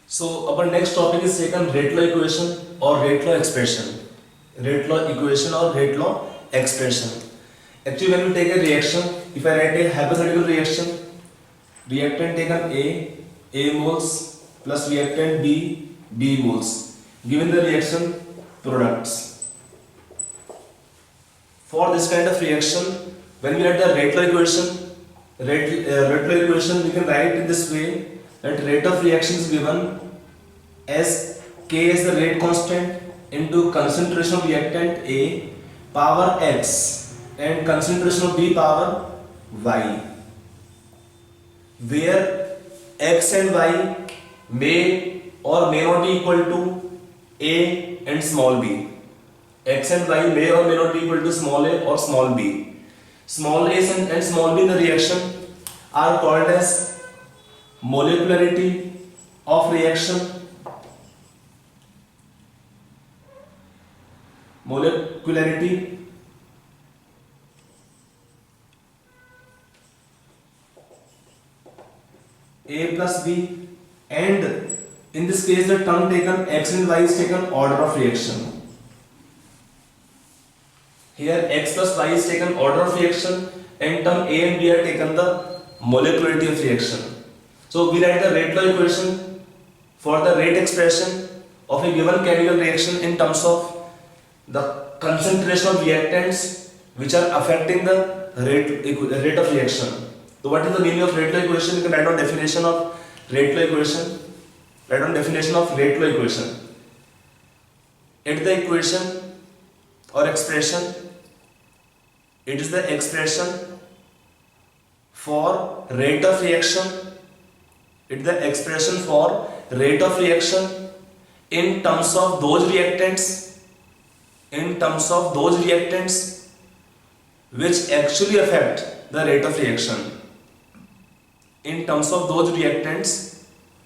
So our next topic is taken rate law equation or rate law expression. Rate law equation or rate law expression. Actually, when we take a reaction, if I write a hypothetical reaction, reactant taken A moles plus reactant B moles. Given the reaction products. For this kind of reaction, when we write the rate law equation, rate law equation we can write in this way that rate of reaction is given as K is the rate constant into concentration of reactant A power X and concentration of B power Y, where X and Y may or may not be equal to A and small b. X and Y may or may not be equal to small a or small b. Small a and small b in the reaction are called as molecularity of reaction, molecularity A plus B, and in this case the term taken X and Y is taken order of reaction. Here X plus Y is taken order of reaction and term A and B are taken the molecularity of reaction. So we write the rate law equation for the rate expression of a given chemical reaction in terms of the concentration of reactants which are affecting the rate of reaction. So what is the meaning of rate law equation? You can write down definition of rate law equation. Write down definition of rate law equation. It is the equation or expression. It is the expression for rate of reaction. It is the expression for rate of reaction in terms of those reactants. In terms of those reactants which actually affect the rate of reaction. In terms of those reactants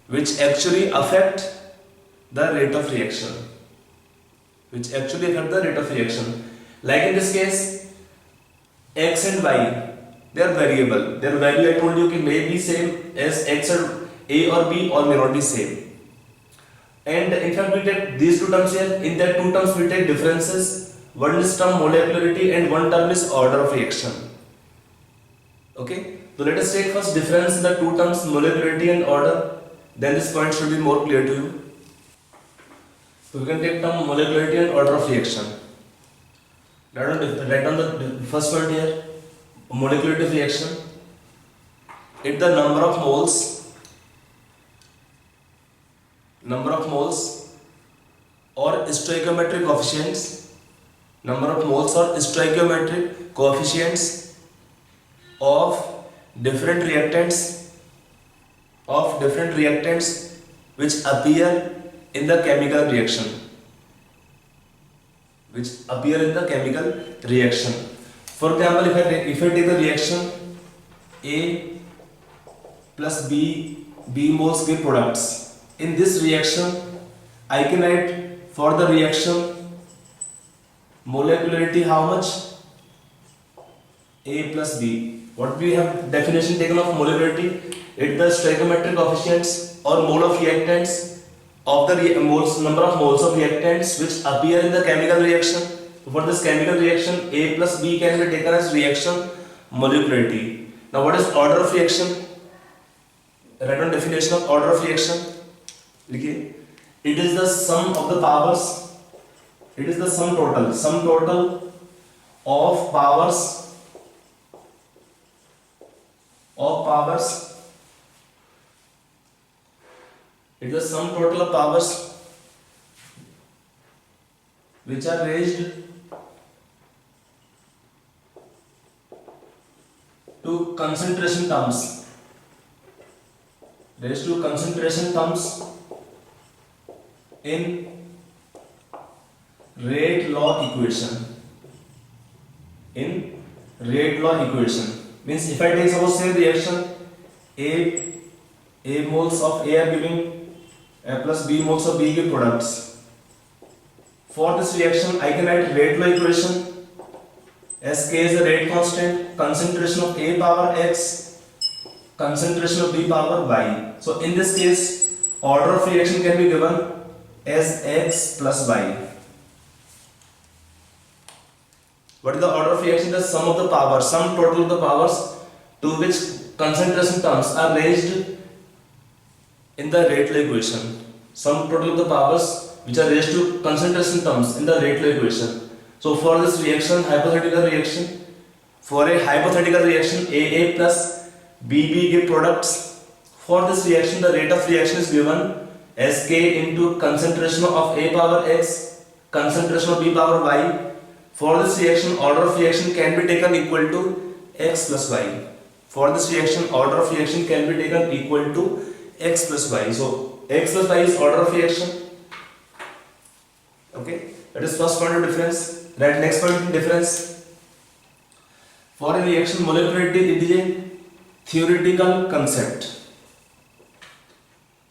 which actually affect the rate of reaction. Which actually affect the rate of reaction. Like in this case, X and Y, they are variable. Their value I told you may be same as X or A or B or may not be same. And in fact we take these two terms here. In that two terms we take differences. One is term molecularity and one term is order of reaction. Okay. So let us take first difference in the two terms molecularity and order. Then this point should be more clear to you. So we can take term molecularity and order of reaction. Write down the first point here. Molecularity of reaction. It's the number of moles or stoichiometric coefficients, number of moles or stoichiometric coefficients of different reactants which appear in the chemical reaction. For example, if I take the reaction A plus B moles give products. In this reaction, I can write for the reaction molecularity how much? A plus B. What we have definition taken of molecularity? It's the stoichiometric coefficients or mole of reactants of the number of moles of reactants which appear in the chemical reaction. For this chemical reaction, A plus B can be taken as reaction molecularity. Now what is order of reaction? Write down definition of order of reaction. Okay. It is the sum of the powers. It is the sum total of powers It is the sum total of powers which are raised to concentration terms. In rate law equation. Means if I take suppose say reaction A moles of A are giving A plus B moles of B give products. For this reaction I can write rate law equation as K is the rate constant, concentration of A power X, concentration of B power Y. So in this case order of reaction can be given as x plus y. What is the order of reaction? The sum of the powers, sum total of the powers to which concentration terms are raised in the rate law equation. Sum total of the powers which are raised to concentration terms in the rate law equation. So for this reaction, hypothetical reaction, for a hypothetical reaction AA plus BB give products. For this reaction, the rate of reaction is given as K into concentration of A power x, concentration of B power y. For this reaction, order of reaction can be taken equal to x plus y. For this reaction, order of reaction can be taken equal to x plus y. So x plus y is order of reaction. Okay, that is first point of difference. Right, next point of difference. For a reaction, molecularity it is a theoretical concept.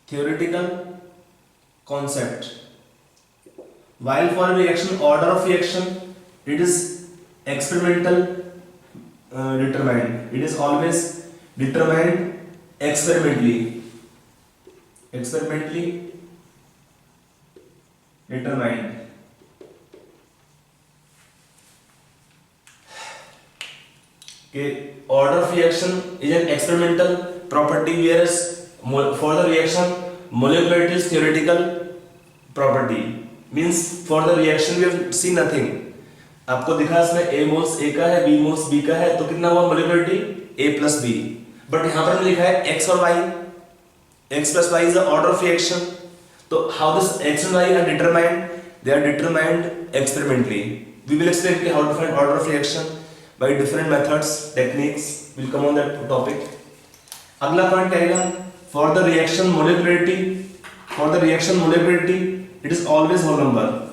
Theoretical concept. While for a reaction, order of reaction it is experimental determined. It is always determined experimentally. Experimentally determined. Okay, order of reaction is an experimental property, whereas for the reaction molecularity is theoretical property. Means for the reaction we have seen nothing. आपको दिखा इसमें A moles A का है, B moles B का है, तो कितना हुआ molecularity A plus B. But यहाँ पर लिखा है X और Y. X plus Y is the order of reaction. तो how this X and Y are determined? They are determined experimentally. We will explain how to find order of reaction by different methods, techniques. We'll come on that topic. अगला point कहेगा for the reaction molecularity. For the reaction molecularity, it is always whole number.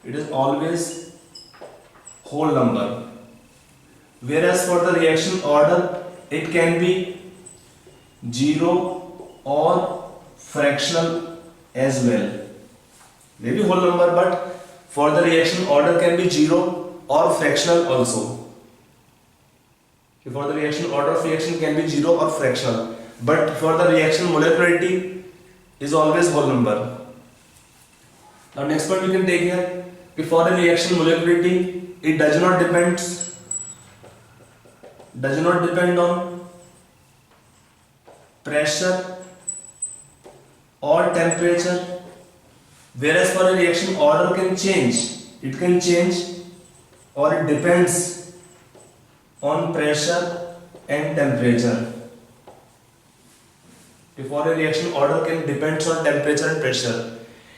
It is always whole number. Whereas for the reaction order, it can be zero or fractional as well. Maybe whole number, but for the reaction order can be zero or fractional also. For the reaction order of reaction can be zero or fractional, but for the reaction molecularity is always whole number. Now next point we can take here. For a reaction molecularity, it does not depend on pressure or temperature, whereas for a reaction order can change. It can change or it depends on pressure and temperature. For a reaction order can depends on temperature and pressure.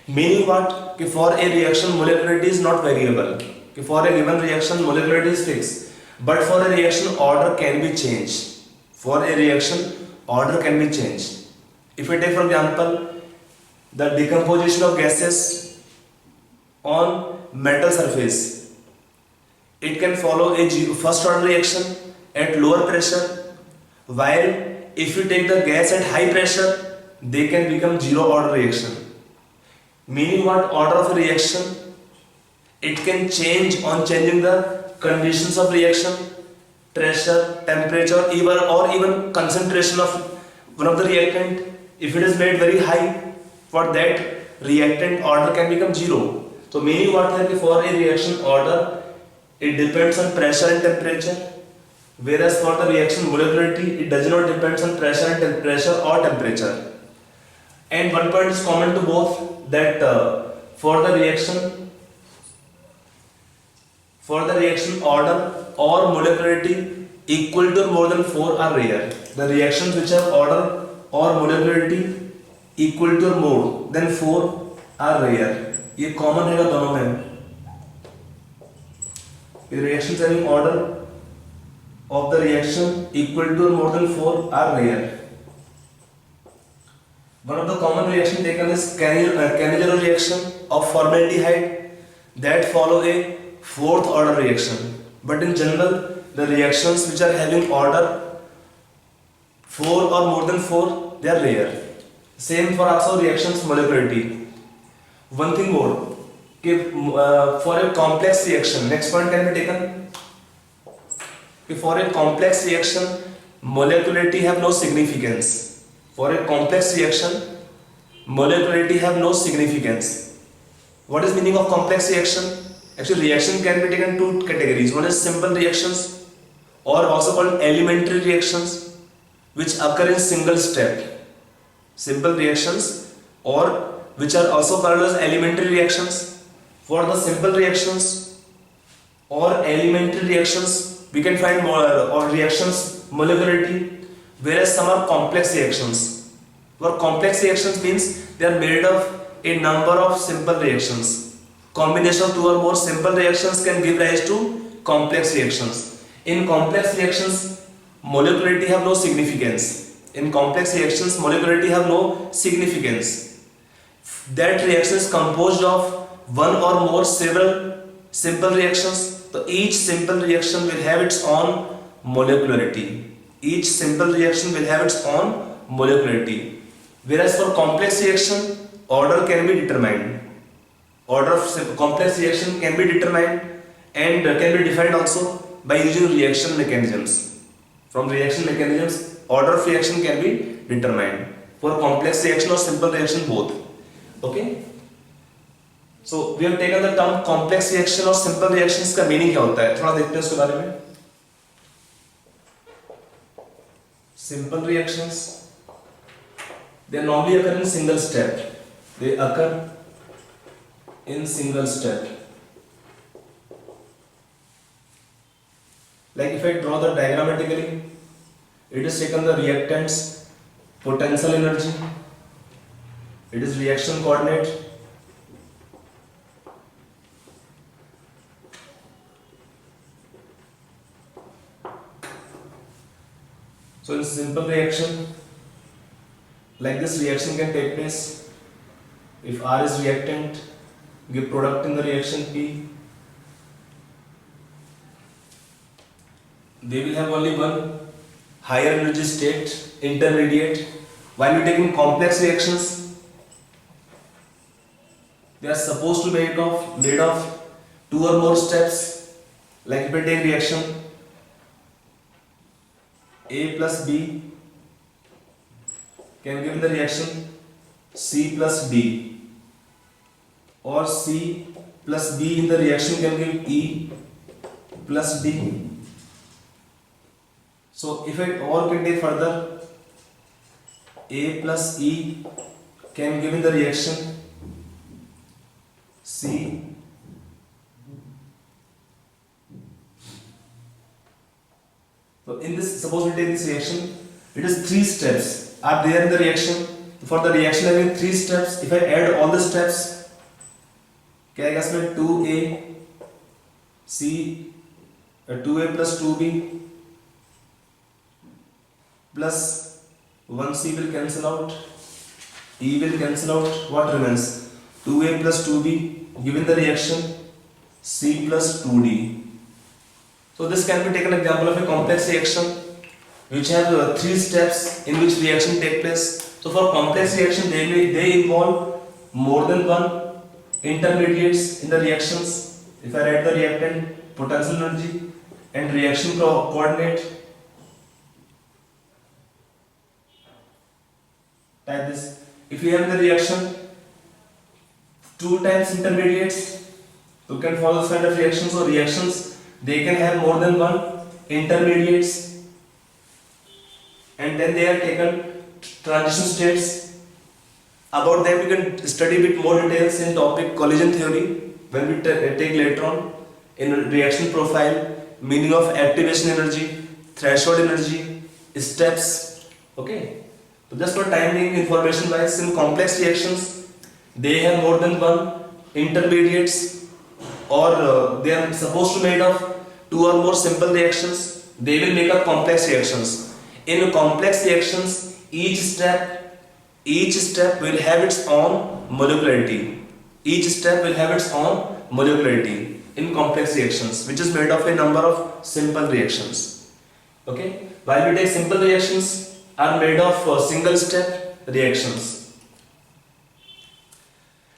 Meaning what? For a reaction molecularity is not variable. For a given reaction molecularity is fixed, but for a reaction order can be changed. For a reaction order can be changed. If we take for example the decomposition of gases on metal surface, it can follow a first order reaction at lower pressure, while if you take the gas at high pressure, they can become zero order reaction. Meaning what? Order of a reaction, it can change on changing the conditions of reaction, pressure, temperature, even concentration of one of the reactant. If it is made very high, for that reactant order can become zero. So meaning what? For a reaction order, it depends on pressure and temperature, whereas for the reaction molecularity, it does not depend on pressure or temperature. And one point is common to both, that for the reaction order or molecularity equal to more than 4 are rare. The reactions which have order or molecularity equal to more than 4 are rare. ये common है दोनों में. The reactions having order of the reaction equal to more than 4 are rare. One of the common reaction taken is Cannizzaro reaction of formaldehyde that follow a 4th order reaction. But in general, the reactions which are having order 4 or more than 4, they are rare. Same for also reactions molecularity. One thing more, for a complex reaction, next point can be taken. For a complex reaction, molecularity have no significance. For a complex reaction, molecularity have no significance. What is meaning of complex reaction? Actually, reaction can be taken two categories. One is simple reactions, or also called elementary reactions, which occur in single step. Simple reactions, or which are also called as elementary reactions. For the simple reactions or elementary reactions, we can find more or reactions molecularity, whereas some are complex reactions. For complex reactions means they are made of a number of simple reactions. Combination of two or more simple reactions can give rise to complex reactions. In complex reactions, molecularity have no significance. In complex reactions, molecularity have no significance. That reaction is composed of one or more several simple reactions. So each simple reaction will have its own molecularity. Each simple reaction will have its own molecularity. Whereas for complex reaction, order can be determined. Order of complex reaction can be determined and can be defined also by using reaction mechanisms. From reaction mechanisms, order of reaction can be determined for complex reaction or simple reaction both. Okay. So we have taken the term complex reaction और simple reactions का meaning क्या होता है, थोड़ा देखते हैं उसके बारे में. Simple reactions, they normally occur in single step. They occur in single step. Like if I draw the diagrammatically, it is taken the reactants, potential energy, it is reaction coordinate, so in simple reaction, like this reaction can take place if R is reactant, give product in the reaction P. They will have only one higher energy state, intermediate. While we taking complex reactions, they are supposed to be made of two or more steps. Like if we take reaction A plus B can give the reaction C plus D, or C plus B in the reaction can give E plus D. So if I or can take further, A plus E can give in the reaction C so in this, suppose we take this reaction, it is 3 steps are there in the reaction. For the reaction having 3 steps, if I add all the steps, क्या आएगा इसमें 2A C 2A plus 2B plus 1C will cancel out, E will cancel out, what remains? 2A plus 2B given the reaction C plus 2D. So this can be taken example of a complex reaction which have 3 steps in which reaction take place. So for complex reaction they involve more than one intermediates in the reactions. If I write the reactant, potential energy and reaction coordinate, type this. If you have the reaction 2 times intermediates, you can follow this kind of reactions. So reactions they can have more than one intermediates, and then they are taken transition states. About them we can study bit more details in topic collision theory when we take later on in reaction profile, meaning of activation energy, threshold energy, steps. Okay. So just for time being information wise, in complex reactions they have more than one intermediates, or they are supposed to made of 2 or more simple reactions. They will make up complex reactions. In complex reactions, each step will have its own molecularity. Each step will have its own molecularity in complex reactions, which is made of a number of simple reactions. Okay. While we take simple reactions are made of single step reactions.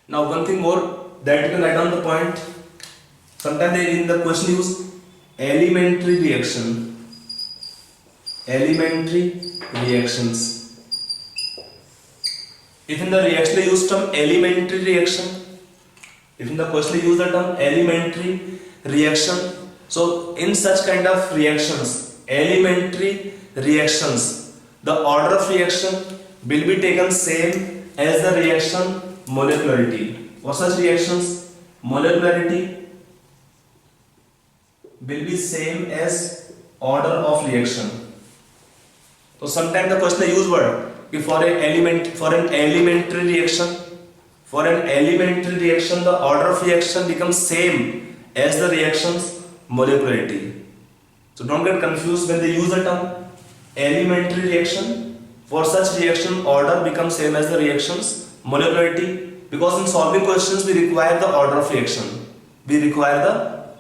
Now one thing more that you can write down the point. Sometimes they in the question use elementary reaction. Elementary reactions. If in the reaction they use term elementary reaction, if in the question they use the term elementary reaction, so in such kind of reactions, elementary reactions, the order of reaction will be taken same as the reaction molecularity. For such reactions, molecularity will be same as order of reaction. So sometimes the question they use word for an elementary reaction, for an elementary reaction the order of reaction becomes same as the reaction's molecularity. So don't get confused when they use the term elementary reaction. For such reaction order becomes same as the reaction's molecularity, because in solving questions we require the order of reaction. We require the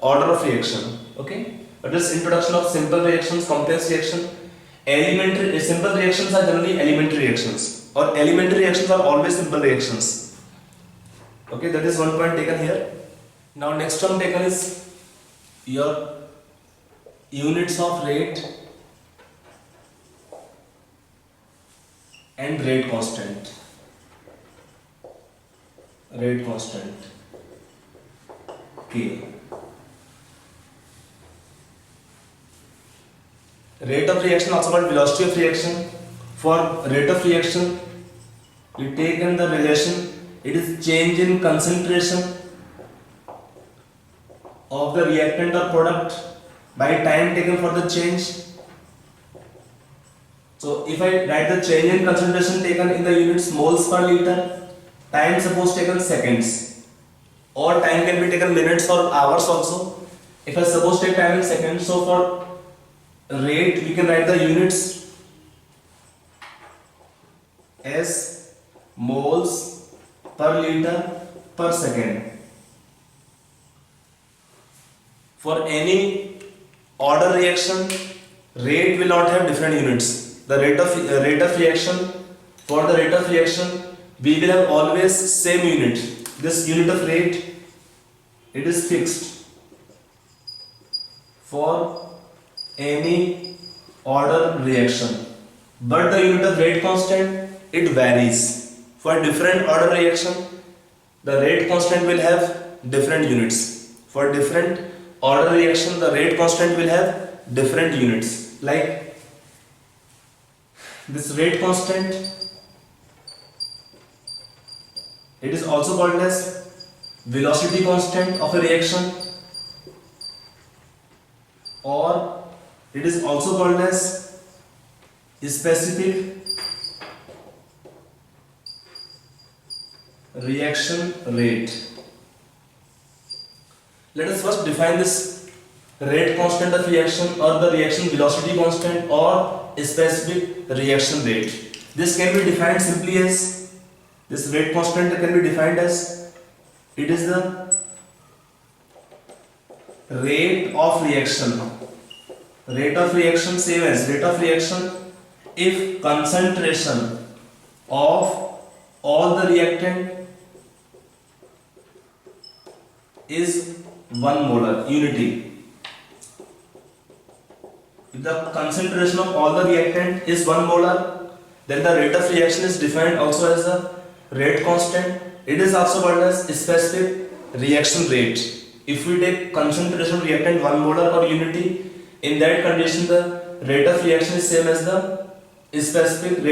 order of reaction. Okay? But this introduction of simple reactions, complex reaction. Elementary simple reactions are generally elementary reactions, or elementary reactions are always simple reactions. Okay, that is one point taken here. Now next term taken is your units of rate and rate constant. Rate constant K. Rate of reaction also called velocity of reaction. For rate of reaction, we take in the relation, it is change in concentration of the reactant or product by time taken for the change. So if I write the change in concentration taken in the units moles per liter, time suppose taken seconds, or time can be taken minutes or hours also. If I suppose take time in seconds, so for rate we can write the units as moles per liter per second. For any order reaction, rate will not have different units. The rate of reaction, for the rate of reaction we will have always same unit. This unit of rate, it is fixed for any order reaction, but the unit of rate constant, it varies. For different order reaction, the rate constant will have different units. For different order reaction, the rate constant will have different units. Like this rate constant, it is also called as velocity constant of a reaction, or it is also called as specific reaction rate. Let us first define this rate constant of reaction, or the reaction velocity constant, or specific reaction rate. This can be defined simply as, this rate constant can be defined as, it is the rate of reaction. Rate of reaction, same as rate of reaction if concentration of all the reactant is 1 molar unity. If the concentration of all the reactant is 1 molar, then the rate of reaction is defined also as the rate constant. It is also called as specific reaction rate. If we take concentration of reactant 1 molar or unity, in that condition the rate of reaction is same as the specific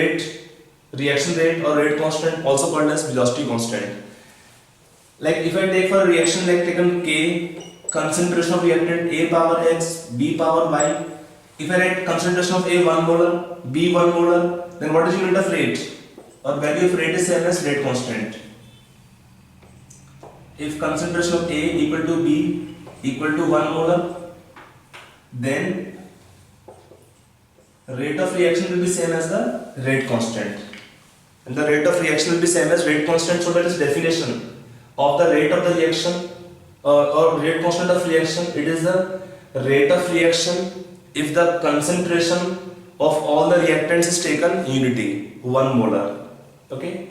reaction rate or rate constant, also called as velocity constant. Like if I take for a reaction like taken K, concentration of reactant A power X, B power Y. If I write concentration of A 1 molar, B 1 molar, then what is unit of rate? Or value of rate is same as rate constant. If concentration of A equal to B equal to 1 molar, then rate of reaction will be same as the rate constant, and the rate of reaction will be same as rate constant. So that is definition of the rate of the reaction or rate constant of reaction. It is the rate of reaction if the concentration of all the reactants is taken unity 1 molar. Okay.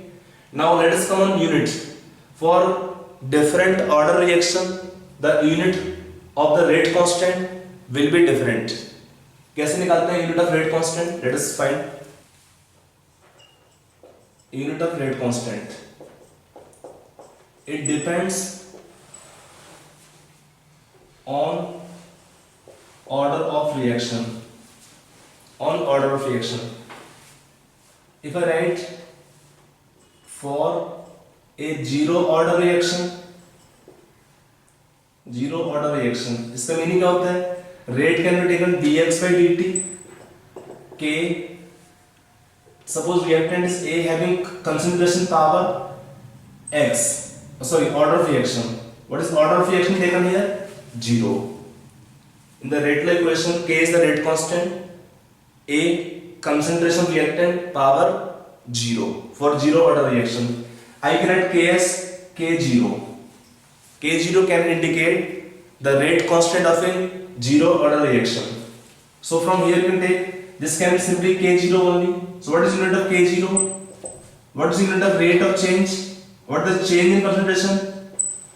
Now let us come on units. For different order reaction, the unit of the rate constant will be different. कैसे निकालते हैं unit of rate constant? Let us find. unit of rate constant. It depends on order of reaction. On order of reaction. If I write for a zero order reaction, इसका meaning क्या होता है? Rate can be taken dx by dt. K, suppose reactant is A having concentration power x. Sorry, order of reaction. What is order of reaction taken here? 0. In the rate law equation, K is the rate constant. A, concentration reactant, power 0 for zero order reaction. I can write K as K0. K0 can indicate the rate constant of a zero order reaction. So from here you can take, this can be simply K0 only. So what is unit of K0? What is unit of rate of change? What is the change in concentration?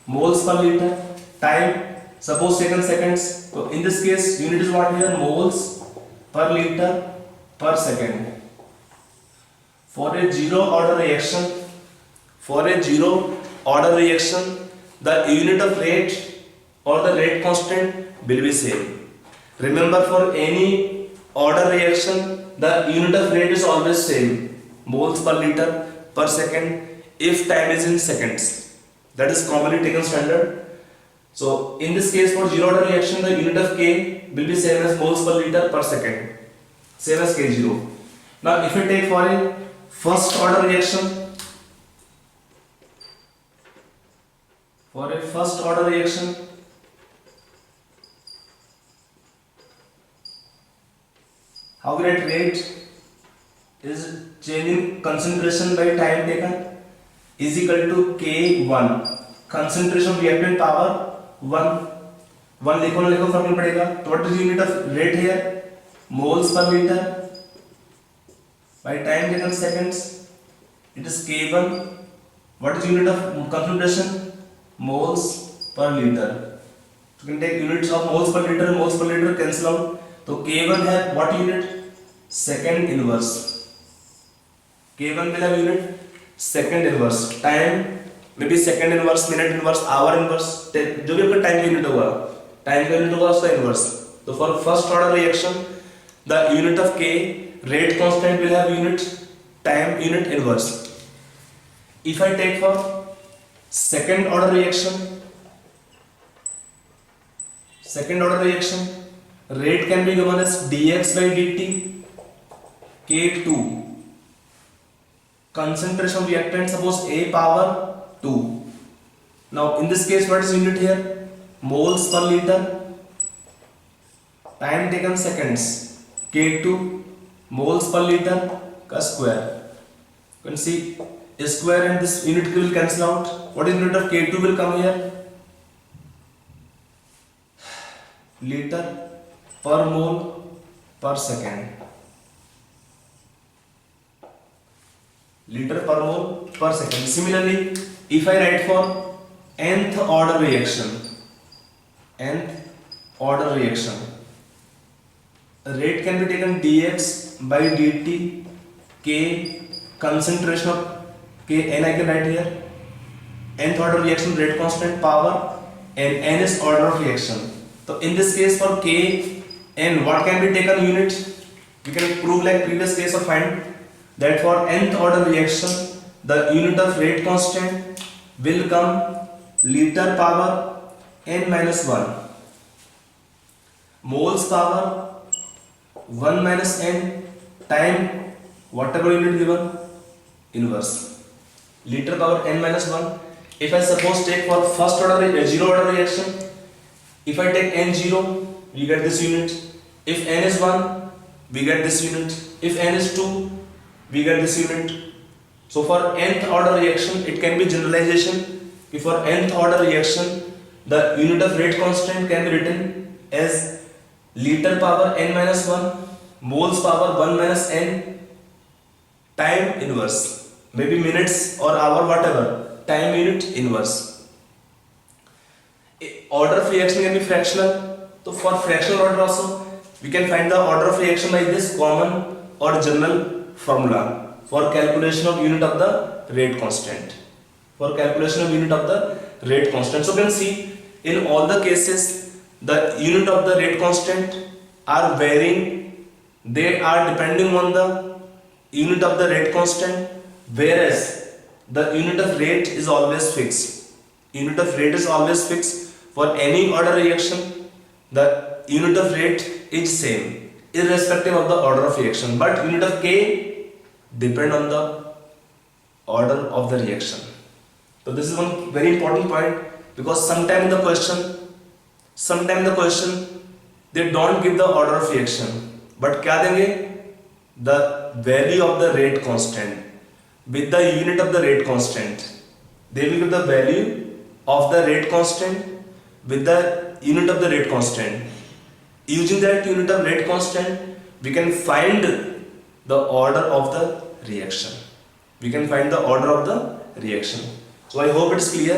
Moles per liter. Time, suppose taken seconds. So in this case, unit is what here? Moles per liter per second. For a zero order reaction, the unit of rate or the rate constant will be same. Remember, for any order reaction, the unit of rate is always same, moles per liter per second if time is in seconds. That is commonly taken standard. So in this case, for zero order reaction, the unit of K will be same as moles per liter per second, same as K0. Now if we take for a first order reaction, how we write rate is change in concentration by time taken is equal to K1, concentration reactant power 1 लिखो फर्क नहीं पड़ेगा. तो what is unit of rate here? Moles per liter by time taken seconds. It is K1. What is unit of concentration? Moles per liter. So you can take units of moles per liter cancel out. तो K1 है what unit? Second inverse. K1 will have unit second inverse. Time maybe second inverse, minute inverse, hour inverse, जो भी आपका time unit होगा उसका inverse. तो for first order reaction the unit of K rate constant will have unit time unit inverse. If I take for second order reaction, rate can be given as dx by dt. K2, concentration reactant, suppose A power 2. Now in this case, what is unit here? Moles per liter. Time taken seconds. K2 moles per liter का square. You can see a square and this unit will cancel out. What is unit of K2 will come here? Liter per mole per second. Liter per mole per second. Similarly, if I write for nth order reaction, rate can be taken dx by dt. K, concentration of K, n I can write here. Nth order reaction rate constant power, and n is order of reaction. So in this case, for K, n, what can be taken unit? We can prove like previous case or find that for nth order reaction, the unit of rate constant will come liter power n minus 1, moles power 1 minus n, time whatever unit given inverse, liter power n minus 1. If I suppose take for first order zero order reaction, if I take n0, we get this unit. If n is 1, we get this unit. If n is 2, we get this unit. So for nth order reaction, it can be generalization. If for nth order reaction, the unit of rate constant can be written as liter power n minus 1, moles power 1 minus n, time inverse, maybe minutes or hour, whatever, time unit inverse. Order of reaction can be fractional. So for fractional order also, we can find the order of reaction by this common or general formula. for calculation of unit of the rate constant. For calculation of unit of the rate constant. So you can see in all the cases the unit of the rate constant are varying. They are depending on the unit of the rate constant, whereas the unit of rate is always fixed. Unit of rate is always fixed for any order reaction. The unit of rate is same irrespective of the order of reaction, but unit of K depend on the order of the reaction. So this is one very important point, because sometime in the question they don't give the order of reaction, but क्या देंगे? The value of the rate constant with the unit of the rate constant. They will give the value of the rate constant with the unit of the rate constant. Using that unit of rate constant, we can find the order of the reaction. So I hope it's clear.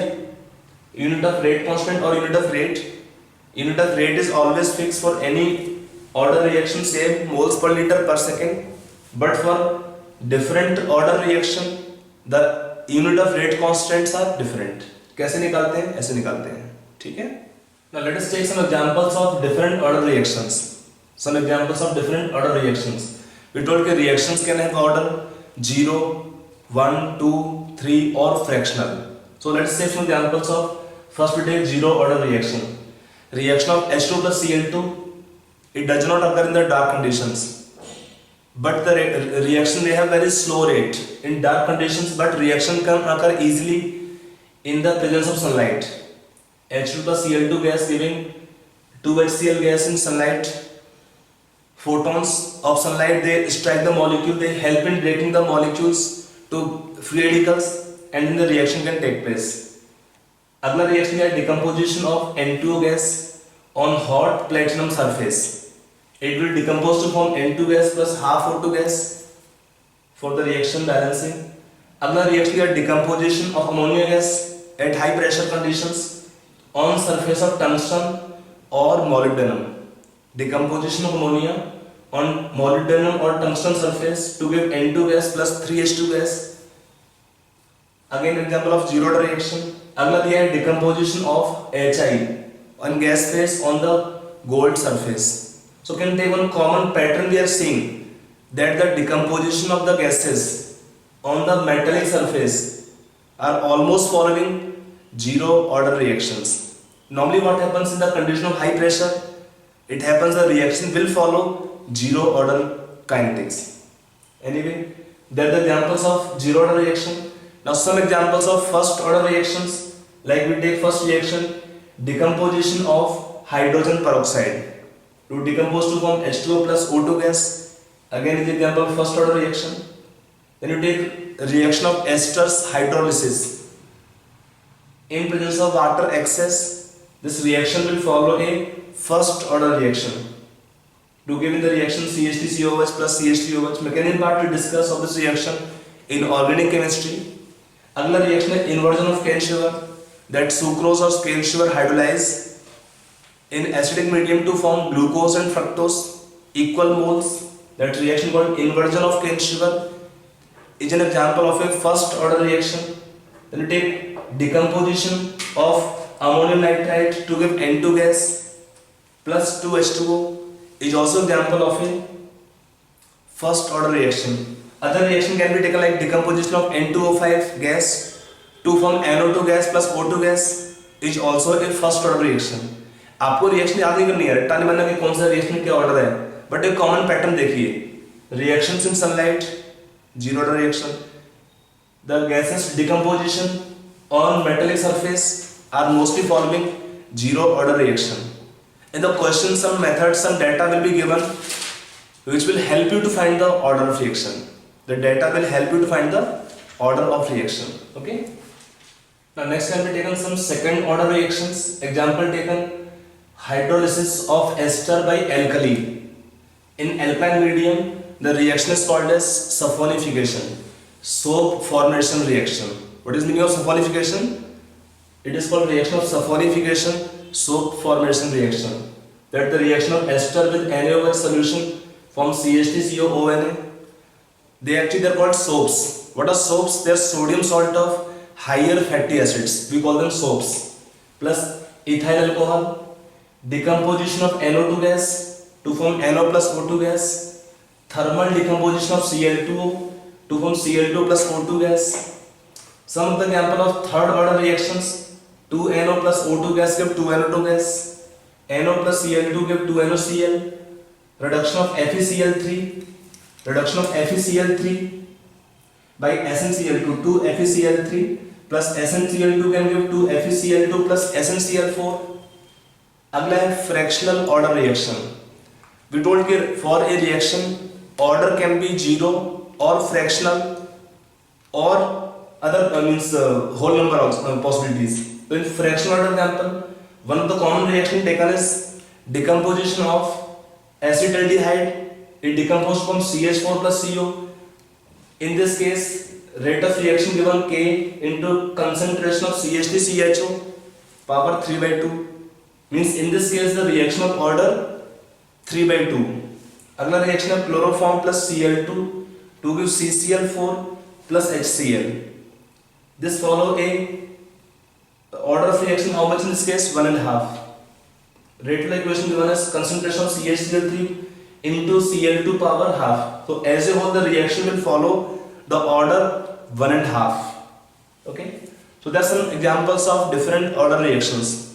Unit of rate constant or unit of rate. Unit of rate is always fixed for any order reaction, same moles per liter per second. But for different order reaction, the unit of rate constants are different. कैसे निकालते हैं? ऐसे निकालते हैं. ठीक है? Now let us take some examples of different order reactions. We told that reactions can have order 0, 1, 2, 3 or fractional. So let us take some examples of, first we take 0 order reaction. Reaction of H2 plus Cl2, it does not occur in the dark conditions. But the reaction may have very slow rate in dark conditions, but reaction can occur easily in the presence of sunlight. H2 plus Cl2 gas giving 2HCl gas in sunlight. Photons of sunlight, they strike the molecule, they help in breaking the molecules to free radicals, and then the reaction can take place. Another reaction is decomposition of N2O gas on hot platinum surface. It will decompose to form N2 gas plus half O2 gas for the reaction balancing. Another reaction is decomposition of ammonia gas at high pressure conditions on surface of tungsten or molybdenum. Decomposition of ammonia on molybdenum or tungsten surface to give N2 gas plus 3H2 gas. Again example of zero order reaction. Another is decomposition of HI on gas phase on the gold surface. So can take one common pattern we are seeing, that the decomposition of the gases on the metallic surface are almost following zero order reactions. Normally what happens in the condition of high pressure, it happens the reaction will follow zero order kinetics. Anyway, there are the examples of zero order reaction. Now some examples of first order reactions, like we take first reaction, decomposition of hydrogen peroxide to decompose to form H2O plus O2 gas. Again is the example of first order reaction. Then you take reaction of esters hydrolysis. In presence of water excess, this reaction will follow a first order reaction. To give in the reaction CH3COOH plus CH3OH. Mechanical part we discuss of this reaction in organic chemistry. Another reaction is inversion of cane sugar, that sucrose or cane sugar hydrolyze in acidic medium to form glucose and fructose equal moles. That reaction called inversion of cane sugar is an example of a first order reaction. Then you take decomposition of ammonium nitrite to give N2 gas plus 2H2O is also example of a first order reaction. Other reaction can be taken like decomposition of N2O5 gas to form NO2 gas plus O2 gas is also a first order reaction. आपको reaction याद नहीं करनी है, रट्टा नहीं बनना कि कौन सा रिएक्शन क्या ऑर्डर है, बट एक कॉमन पैटर्न देखिए. Reactions in sunlight zero order reaction. The gases decomposition on metallic surface are mostly following zero order reaction. In the question some methods, some data will be given which will help you to find the order of reaction. The data will help you to find the order of reaction. Okay. Now next can be taken some second order reactions. Example taken, hydrolysis of ester by alkali. In alkaline medium, the reaction is called as saponification, soap formation reaction. What is the meaning of saponification? It is called reaction of saponification, soap formation reaction. That the reaction of ester with NaOH solution forms CH3COONA. they're called soaps. What are soaps? They're sodium salt of higher fatty acids, we call them soaps, plus ethyl alcohol, decomposition of NO2 gas to form NO plus O2 gas, thermal decomposition of Cl2O to form Cl2 plus O2 gas. Some of the example of third order reactions: 2NO plus O2 gas give 2NO2 gas, NO plus Cl2 give 2NOCl, reduction of FeCl3 by SnCl2, 2FeCl3 plus SnCl2 can give 2FeCl2 plus SnCl4. अगला है fractional order reaction. We told कि for a reaction order can be 0 or fractional or other whole number of possibilities. So in fractional order example, one of the common reaction taken is decomposition of acetaldehyde. It decomposed from CH4 plus CO. In this case, rate of reaction given K into concentration of CH3CHO power 3 by 2. Means in this case the reaction of order 3 by 2. अगला reaction है chloroform plus Cl2 to give CCl4 plus HCl. This follow a order of reaction how much in this case? 1.5. Rate of equation given as concentration of CH3 into Cl2 power half. So as a whole the reaction will follow the order 1.5. Okay, so there are some examples of different order reactions.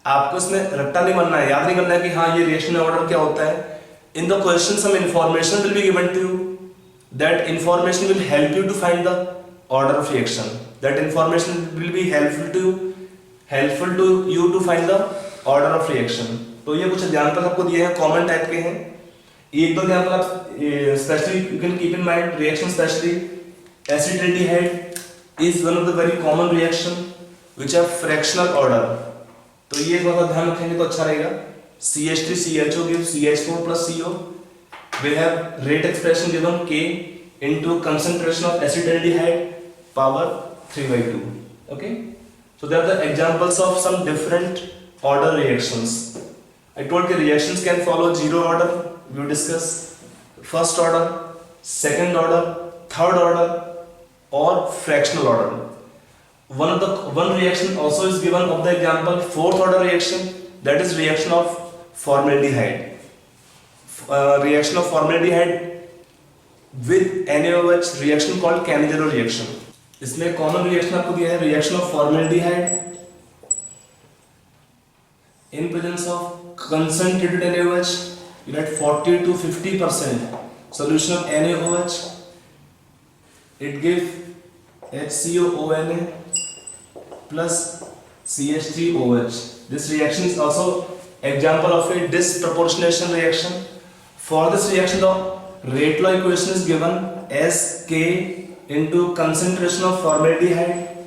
आपको इसमें रट्टा नहीं बनना है, याद नहीं करना है कि हाँ ये रिएक्शन ऑर्डर क्या होता है. In the question some information will be given to you. That information will help you to find the order of reaction. That information will be helpful to you to find the order of reaction. तो ये कुछ example आपको दिए हैं, common type के हैं. एक दो एग्जाम्पल आप specially you can keep in mind. Reaction specially acetaldehyde is one of the very common reaction which have fractional order. तो ये थोड़ा ध्यान रखेंगे तो अच्छा रहेगा. CH3CHO gives CH4 plus CO. We have rate expression given K into concentration of acetaldehyde power 3 by 2. Okay, so there are the examples of some different order reactions. I told you reactions can follow 0 order. We will discuss first order, second order, third order or fractional order. One reaction also is given of the example fourth order reaction, that is reaction of formaldehyde. Reaction of formaldehyde with NaOH reaction called Cannizzaro reaction. इसमें common reaction आपको दिया है reaction of formaldehyde in presence of concentrated NaOH. You get 40 to 50% solution of NaOH. It gives HCOONA plus CH3OH. This reaction is also example of a disproportionation reaction. For this reaction the rate law equation is given as K into concentration of formaldehyde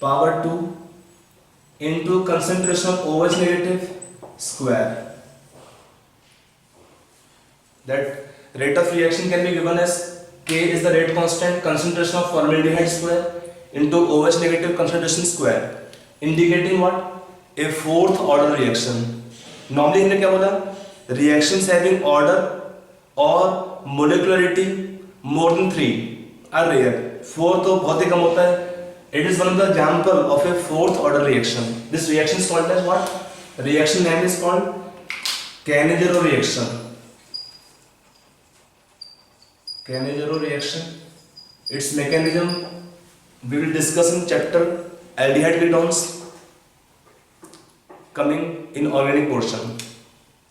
power 2 into concentration of OH negative square. That rate of reaction can be given as K is the rate constant, concentration of formaldehyde square into OH negative concentration square, indicating what? A fourth order reaction. Normally हमने क्या बोला? Reactions having order or molecularity more than 3 are rare. 4 तो बहुत ही कम होता है. It is one of the example of a fourth order reaction. This reaction is called as what? Reaction name is called Cannizzaro reaction. Cannizzaro reaction. Its mechanism we will discuss in chapter aldehyde ketones coming in organic portion.